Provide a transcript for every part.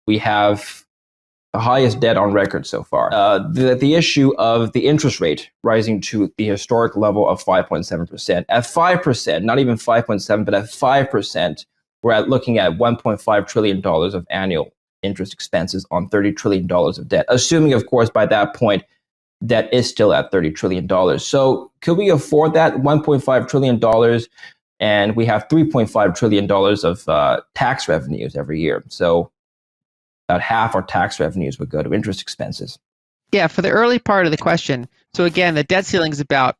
we have the highest debt on record so far. The issue of the interest rate rising to the historic level of 5.7%. At 5%, not even 5.7, but at 5%, we're looking at $1.5 trillion of annual interest expenses on $30 trillion of debt, assuming, of course, by that point, debt is still at $30 trillion. So could we afford that $1.5 trillion? And we have $3.5 trillion of tax revenues every year. So about half our tax revenues would go to interest expenses. Yeah, for the early part of the question. So again, the debt ceiling is about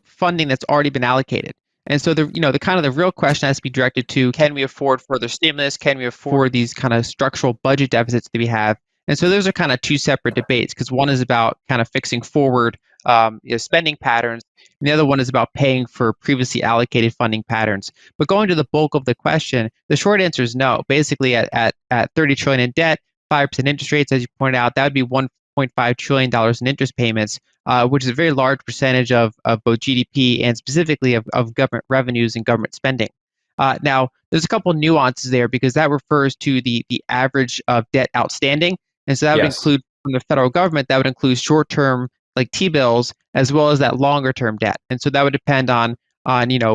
funding that's already been allocated. And so the kind of the real question has to be directed to, can we afford further stimulus? Can we afford these kind of structural budget deficits that we have? And so those are kind of two separate debates, because one is about kind of fixing forward spending patterns, and the other one is about paying for previously allocated funding patterns. But going to the bulk of the question, the short answer is no. Basically, at $30 trillion in debt, 5% interest rates, as you pointed out, that would be $1.5 trillion in interest payments, which is a very large percentage of both GDP and specifically of government revenues and government spending. Now, there's a couple nuances there, because that refers to the average of debt outstanding. And so that would include, from the federal government, that would include short-term like T-bills, as well as that longer-term debt. And so that would depend on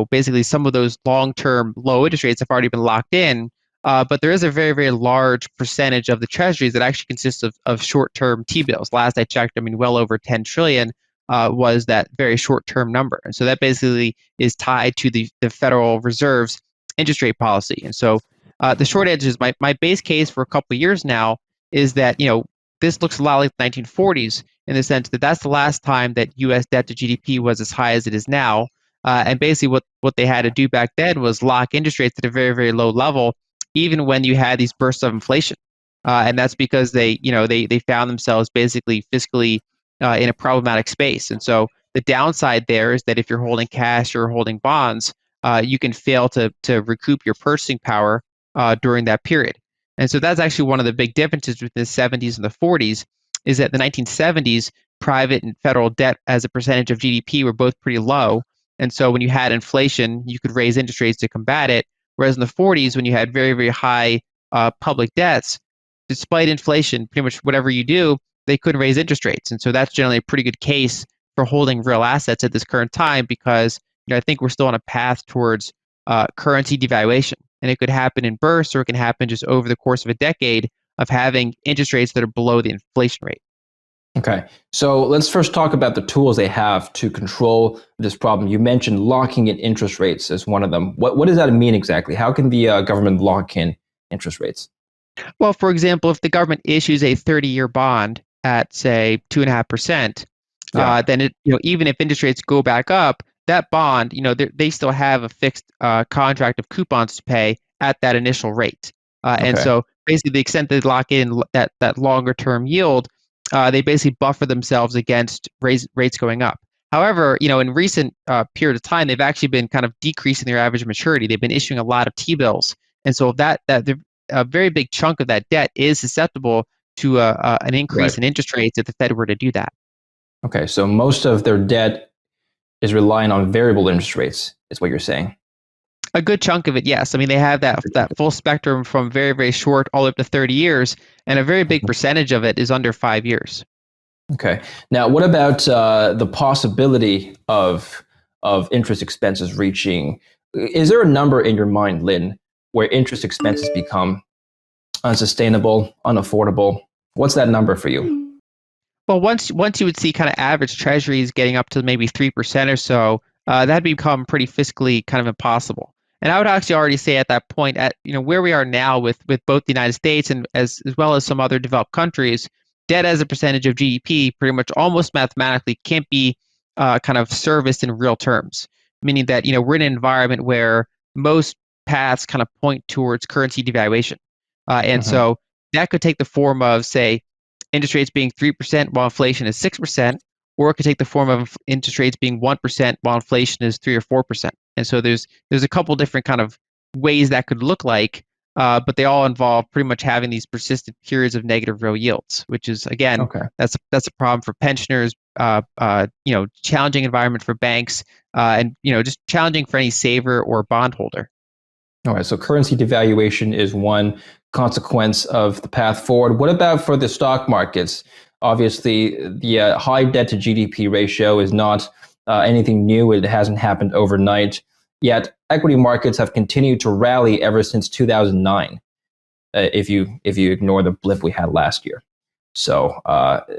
basically some of those long-term low interest rates have already been locked in. But there is a very, very large percentage of the treasuries that actually consists of short-term T-bills. Last I checked, well over 10 trillion was that very short-term number. And so that basically is tied to the Federal Reserve's interest rate policy. And so the short answer is my base case for a couple of years now is that, this looks a lot like the 1940s in the sense that that's the last time that U.S. debt to GDP was as high as it is now. And basically what they had to do back then was lock interest rates at a very, very low level, even when you had these bursts of inflation. And that's because they found themselves basically fiscally in a problematic space. And so the downside there is that if you're holding cash or holding bonds, you can fail to recoup your purchasing power during that period. And so that's actually one of the big differences between the 70s and the 40s, is that the 1970s, private and federal debt as a percentage of GDP were both pretty low. And so when you had inflation, you could raise interest rates to combat it. Whereas in the 40s, when you had very, very high public debts, despite inflation, pretty much whatever you do, they couldn't raise interest rates. And so that's generally a pretty good case for holding real assets at this current time, because I think we're still on a path towards currency devaluation. And it could happen in bursts, or it can happen just over the course of a decade of having interest rates that are below the inflation rate. Okay, so let's first talk about the tools they have to control this problem. You mentioned locking in interest rates as one of them. What does that mean exactly? How can the government lock in interest rates? Well, for example, if the government issues a 30-year bond at, say, 2.5%, then even if interest rates go back up, that bond, they still have a fixed contract of coupons to pay at that initial rate. And so basically the extent they lock in that longer term yield, they basically buffer themselves against rates going up. However, in recent period of time, they've actually been kind of decreasing their average maturity. They've been issuing a lot of T-bills. And so a very big chunk of that debt is susceptible to an increase in interest rates if the Fed were to do that. Okay, so most of their debt is relying on variable interest rates, is what you're saying. A good chunk of it, yes. They have that full spectrum from very, very short all up to 30 years, and a very big percentage of it is under 5 years. Okay. Now, what about the possibility of interest expenses reaching? Is there a number in your mind, Lyn, where interest expenses become unsustainable, unaffordable? What's that number for you? Well, once you would see kind of average treasuries getting up to maybe 3% or so, that'd become pretty fiscally kind of impossible. And I would actually already say at that point, at where we are now with both the United States and as well as some other developed countries, debt as a percentage of GDP pretty much almost mathematically can't be kind of serviced in real terms, meaning that we're in an environment where most paths kind of point towards currency devaluation, and so that could take the form of, say, interest rates being 3% while inflation is 6%, or it could take the form of interest rates being 1% while inflation is 3 or 4%. And so there's a couple different kind of ways that could look like, but they all involve pretty much having these persistent periods of negative real yields, which is, again, that's a problem for pensioners, challenging environment for banks, and just challenging for any saver or bondholder. All right, so currency devaluation is one consequence of the path forward. What about for the stock markets? Obviously, the high debt to GDP ratio is not anything new. It hasn't happened overnight. Yet equity markets have continued to rally ever since 2009. If you ignore the blip we had last year, so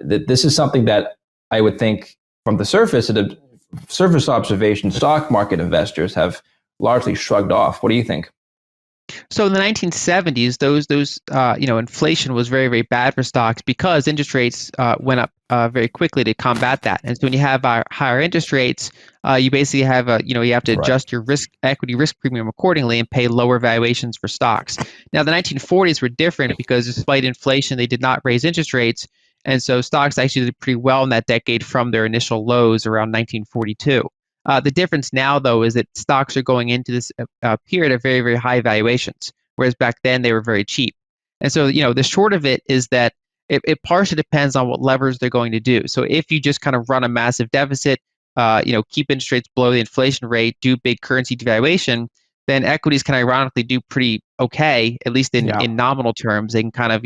this is something that I would think, from the surface, the surface observation, stock market investors have largely shrugged off. What do you think? So in the 1970s, inflation was very, very bad for stocks because interest rates went up very quickly to combat that. And so when you have higher interest rates, you basically have you have to Right. adjust your equity risk premium accordingly and pay lower valuations for stocks. Now the 1940s were different because despite inflation, they did not raise interest rates, and so stocks actually did pretty well in that decade from their initial lows around 1942. The difference now, though, is that stocks are going into this period of very, very high valuations, whereas back then they were very cheap. And so, the short of it is that it partially depends on what levers they're going to do. So if you just kind of run a massive deficit, keep interest rates below the inflation rate, do big currency devaluation, then equities can ironically do pretty okay, at least Yeah. in nominal terms. They can kind of,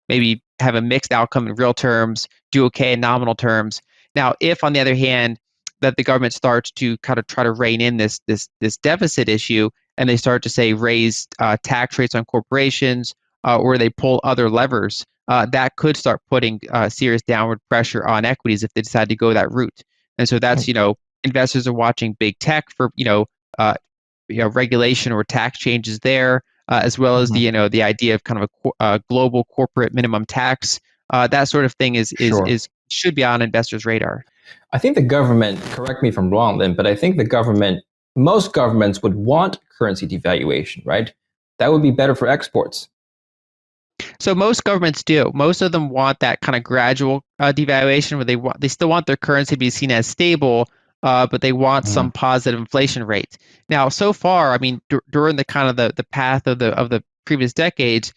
maybe have a mixed outcome in real terms, do okay in nominal terms. Now, if on the other hand, that the government starts to kind of try to rein in this deficit issue, and they start to say raise tax rates on corporations, or they pull other levers, that could start putting serious downward pressure on equities if they decide to go that route. And so that's investors are watching big tech for regulation or tax changes there, as well as the idea of kind of a global corporate minimum tax. That sort of thing Sure. should be on investors' radar. I think the government, correct me if I'm wrong, Lyn, but I think most governments would want currency devaluation, right? That would be better for exports. So most governments do. Most of them want that kind of gradual devaluation where they still want their currency to be seen as stable, but they want some positive inflation rate. Now, so far, I mean, during the kind of the path of the previous decades,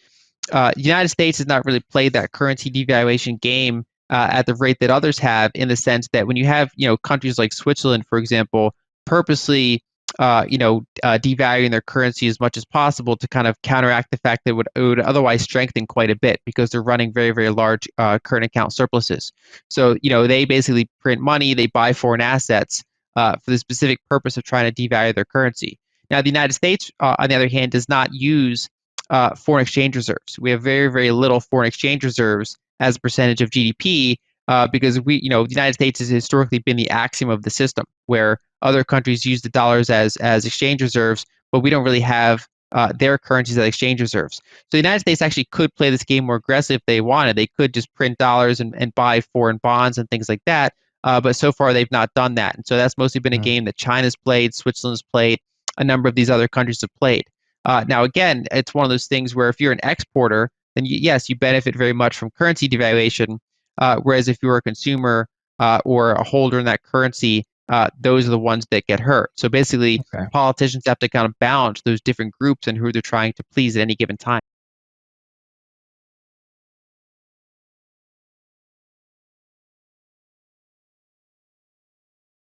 the United States has not really played that currency devaluation game at the rate that others have, in the sense that when you have countries like Switzerland, for example, purposely devaluing their currency as much as possible to kind of counteract the fact that it would otherwise strengthen quite a bit because they're running very, very large current account surpluses. So they basically print money, they buy foreign assets for the specific purpose of trying to devalue their currency. Now, the United States, on the other hand, does not use foreign exchange reserves. We have very, very little foreign exchange reserves as a percentage of GDP because the United States has historically been the axiom of the system, where other countries use the dollars as exchange reserves, but we don't really have their currencies as exchange reserves. So the United States actually could play this game more aggressive if they wanted. They could just print dollars and buy foreign bonds and things like that. But so far, they've not done that. And so that's mostly been a game that China's played, Switzerland's played, a number of these other countries have played. Now, again, it's one of those things where if you're an exporter, then yes, you benefit very much from currency devaluation. Whereas if you're a consumer or a holder in that currency, those are the ones that get hurt. So basically, politicians have to kind of balance those different groups and who they're trying to please at any given time.